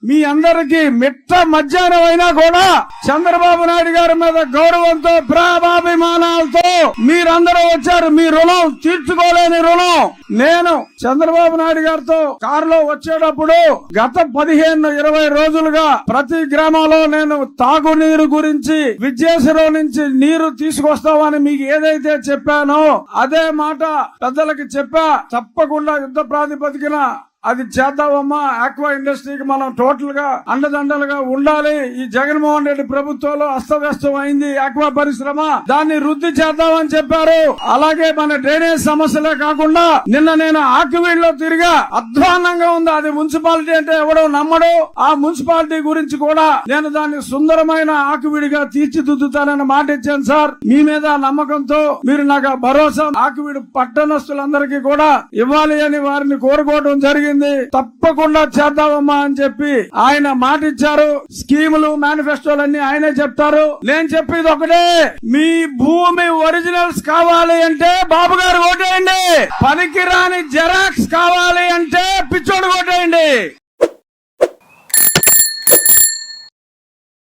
మీ అందరికి మిట్ట మధ్యాహ్నం అయినా కూడా చంద్రబాబు నాయుడు గారి మీద గౌరవంతో ప్రేమాభిమానాలతో మీరందరూ వచ్చారు. మీ రుణం తీర్చుకోలేని రుణం. నేను చంద్రబాబు నాయుడు గారితో కారులో వచ్చేటప్పుడు గత 15-20 రోజులుగా ప్రతి గ్రామంలో నేను తాగునీరు గురించి విద్యాసరం నుంచి నీరు తీసుకొస్తామని మీకు ఏదైతే చెప్పానో అదే మాట పెద్దలకి చెప్పా. తప్పకుండా యుద్ధ ప్రాతిపదికన అది చేద్దామమ్మా. ఆక్వా ఇండస్ట్రీకి మనం టోటల్ గా అండదండలుగా ఉండాలి. ఈ జగన్మోహన్ రెడ్డి ప్రభుత్వంలో అస్తవ్యస్తం అయింది ఆక్వా పరిశ్రమ, దాన్ని వృద్ధి చేద్దామని చెప్పారు. అలాగే మన డ్రైనేజ్ సమస్యలే కాకుండా నిన్న నేను ఆక్వీడ్లో తిరిగా, అధ్వానంగా ఉంది. అది మున్సిపాలిటీ అంటే ఎవడో నమ్మడు. ఆ మున్సిపాలిటీ గురించి కూడా నేను దాన్ని సుందరమైన ఆక్వీడిగా తీర్చిదిద్దుతానని మాట ఇచ్చాను సార్. మీ మీద నమ్మకంతో మీరు నాకు భరోసా ఆక్వీడు పట్టణస్తులందరికీ కూడా ఇవ్వాలి అని వారిని కోరుకోవడం జరిగింది. తప్పకుండా చేద్దామమ్మా అని చెప్పి ఆయన మాట ఇచ్చారు. స్కీములు మేనిఫెస్టోలన్నీ ఆయనే చెప్తారు. నేను చెప్పేది ఒకటే, మీ భూమి ఒరిజినల్స్ కావాలి అంటే బాబు గారు ఓటేయండి. పనికిరాని జెరాక్స్ కావాలి అంటే పిచ్చోడు ఓటేయండి.